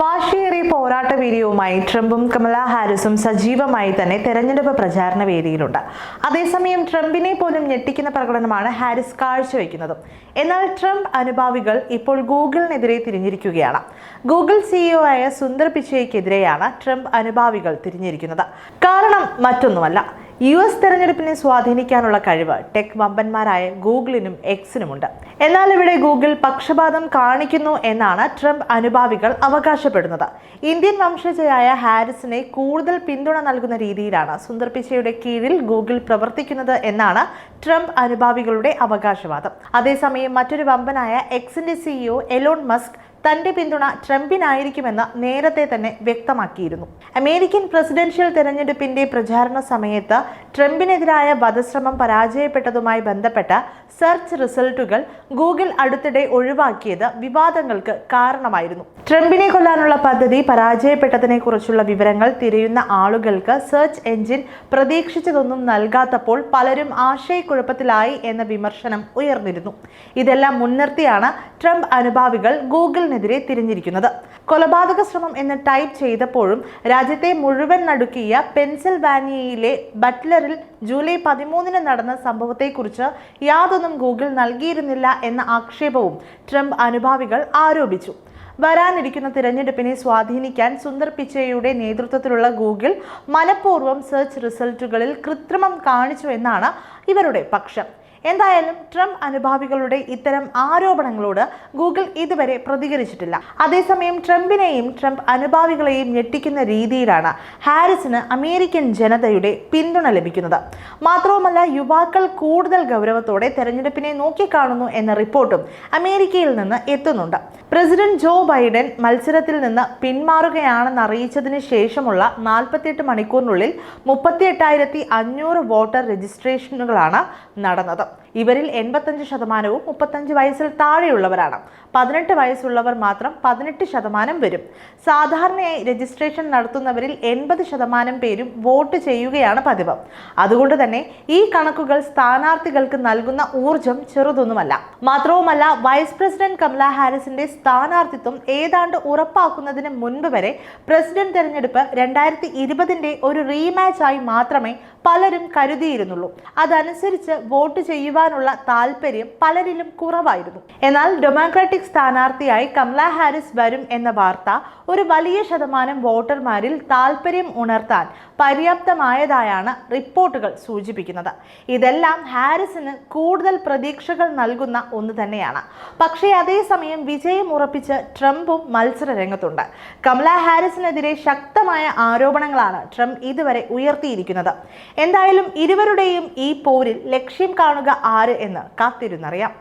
വാശിയേറിയ പോരാട്ട വീര്യവുമായി ട്രംപും കമല ഹാരിസും സജീവമായി തന്നെ തെരഞ്ഞെടുപ്പ് പ്രചാരണ വേദിയിലുണ്ട്. അതേസമയം ട്രംപിനെ പോലും ഞെട്ടിക്കുന്ന പ്രകടനമാണ് ഹാരിസ് കാഴ്ചവെക്കുന്നത്. എന്നാൽ ട്രംപ് അനുഭാവികൾ ഇപ്പോൾ ഗൂഗിളിനെതിരെ തിരിഞ്ഞിരിക്കുകയാണ്. ഗൂഗിൾ സിഇഒ ആയ സുന്ദർ പിച്ചൈക്കെതിരെയാണ് ട്രംപ് അനുഭാവികൾ തിരിഞ്ഞിരിക്കുന്നത്. കാരണം മറ്റൊന്നുമല്ല, US തെരഞ്ഞെടുപ്പിനെ സ്വാധീനിക്കാനുള്ള കഴിവ് ടെക് വമ്പന്മാരായ ഗൂഗിളിനും എക്സിനുമുണ്ട്. എന്നാൽ ഇവിടെ ഗൂഗിൾ പക്ഷപാതം കാണിക്കുന്നു എന്നാണ് ട്രംപ് അനുഭാവികൾ അവകാശപ്പെടുന്നത്. ഇന്ത്യൻ വംശജയായ ഹാരിസിനെ കൂടുതൽ പിന്തുണ നൽകുന്ന രീതിയിലാണ് സുന്ദർ പിച്ചൈയുടെ കീഴിൽ ഗൂഗിൾ പ്രവർത്തിക്കുന്നത് എന്നാണ് ട്രംപ് അനുഭാവികളുടെ അവകാശവാദം. അതേസമയം മറ്റൊരു വമ്പനായ എക്സിന്റെ സിഇഒ എലോൺ മസ്ക് തന്റെ പിന്തുണ ട്രംപിനായിരിക്കുമെന്ന് നേരത്തെ തന്നെ വ്യക്തമാക്കിയിരുന്നു. അമേരിക്കൻ പ്രസിഡൻഷ്യൽ തെരഞ്ഞെടുപ്പിന്റെ പ്രചാരണ സമയത്ത് ട്രംപിനെതിരായ വധശ്രമം പരാജയപ്പെട്ടതുമായി ബന്ധപ്പെട്ട സെർച്ച് റിസൾട്ടുകൾ ഗൂഗിൾ അടുത്തിടെ ഒഴിവാക്കിയത് വിവാദങ്ങൾക്ക് കാരണമായിരുന്നു. ട്രംപിനെ കൊല്ലാനുള്ള പദ്ധതി പരാജയപ്പെട്ടതിനെ കുറിച്ചുള്ള വിവരങ്ങൾ തിരയുന്ന ആളുകൾക്ക് സെർച്ച് എഞ്ചിൻ പ്രതീക്ഷിച്ചതൊന്നും നൽകാത്തപ്പോൾ പലരും ആശയക്കുഴപ്പത്തിലായി എന്ന വിമർശനം ഉയർന്നിരുന്നു. ഇതെല്ലാം മുൻനിർത്തിയാണ് ട്രംപ് അനുഭാവികൾ ഗൂഗിളിനെതിരെ തിരിഞ്ഞിരിക്കുന്നത്. കൊലപാതക ശ്രമം എന്ന് ടൈപ്പ് ചെയ്തപ്പോഴും രാജ്യത്തെ മുഴുവൻ നടുക്കിയ പെൻസിൽവാനിയയിലെ ബട്ട്ലറിൽ ജൂലൈ 13 നടന്ന സംഭവത്തെക്കുറിച്ച് യാതൊന്നും ഗൂഗിൾ നൽകിയിരുന്നില്ല എന്ന ആക്ഷേപവും ട്രംപ് അനുഭാവികൾ ആരോപിച്ചു. വരാനിരിക്കുന്ന തിരഞ്ഞെടുപ്പിനെ സ്വാധീനിക്കാൻ സുന്ദർ പിച്ചൈയുടെ നേതൃത്വത്തിലുള്ള ഗൂഗിൾ മനഃപൂർവ്വം സെർച്ച് റിസൾട്ടുകളിൽ കൃത്രിമം കാണിച്ചു എന്നാണ് ഇവരുടെ പക്ഷം. എന്തായാലും ട്രംപ് അനുഭാവികളുടെ ഇത്തരം ആരോപണങ്ങളോട് ഗൂഗിൾ ഇതുവരെ പ്രതികരിച്ചിട്ടില്ല. അതേസമയം ട്രംപിനെയും ട്രംപ് അനുഭാവികളെയും ഞെട്ടിക്കുന്ന രീതിയിലാണ് ഹാരിസിന് അമേരിക്കൻ ജനതയുടെ പിന്തുണ ലഭിക്കുന്നത്. മാത്രവുമല്ല, യുവാക്കൾ കൂടുതൽ ഗൗരവത്തോടെ തെരഞ്ഞെടുപ്പിനെ നോക്കിക്കാണുന്നു എന്ന റിപ്പോർട്ടും അമേരിക്കയിൽ നിന്ന് എത്തുന്നുണ്ട്. പ്രസിഡന്റ് ജോ ബൈഡൻ മത്സരത്തിൽ നിന്ന് പിന്മാറുകയാണെന്ന് അറിയിച്ചതിന് ശേഷമുള്ള 48 മണിക്കൂറിനുള്ളിൽ 38,500 വോട്ടർ രജിസ്ട്രേഷനുകളാണ് നടന്നത്. ഇവരിൽ 85% 35 വയസ്സിൽ താഴെയുള്ളവരാണ്. 18 വയസ്സുള്ളവർ മാത്രം 18% വരും. സാധാരണയായി രജിസ്ട്രേഷൻ നടത്തുന്നവരിൽ 80% പേരും വോട്ട് ചെയ്യുകയാണ് പതിവ്. അതുകൊണ്ട് തന്നെ ഈ കണക്കുകൾ സ്ഥാനാർത്ഥികൾക്ക് നൽകുന്ന ഊർജം ചെറുതൊന്നുമല്ല. മാത്രവുമല്ല, വൈസ് പ്രസിഡന്റ് കമല ഹാരിസിന്റെ സ്ഥാനാർത്ഥിത്വം ഏതാണ്ട് ഉറപ്പാക്കുന്നതിന് മുൻപ് വരെ പ്രസിഡന്റ് തെരഞ്ഞെടുപ്പ് 2020 ഒരു റീമാച്ച് ആയി മാത്രമേ പലരും കരുതിയിരുന്നുള്ളൂ. അതനുസരിച്ച് വോട്ട് ചെയ്യുവാനുള്ള താല്പര്യം പലരിലും കുറവായിരുന്നു. എന്നാൽ ഡെമോക്രാറ്റിക് സ്ഥാനാർത്ഥിയായി കമല ഹാരിസ് വരും എന്ന വാർത്ത ഒരു വലിയ ശതമാനം വോട്ടർമാരിൽ താല്പര്യം ഉണർത്താൻ പര്യാപ്തമായതായാണ് റിപ്പോർട്ടുകൾ സൂചിപ്പിക്കുന്നത്. ഇതെല്ലാം ഹാരിസിന് കൂടുതൽ പ്രതീക്ഷകൾ നൽകുന്ന ഒന്ന് തന്നെയാണ്. പക്ഷേ അതേസമയം വിജയം ഉറപ്പിച്ച് ട്രംപും മത്സര രംഗത്തുണ്ട്. കമല ഹാരിസിനെതിരെ ശക്തമായ ആരോപണങ്ങളാണ് ട്രംപ് ഇതുവരെ ഉയർത്തിയിരിക്കുന്നത്. എന്തായാലും ഇരുവരുടെയും ഈ പോരിൽ ലക്ഷ്യം കാണുക ആര് എന്ന് കാത്തിരുന്നറിയാം.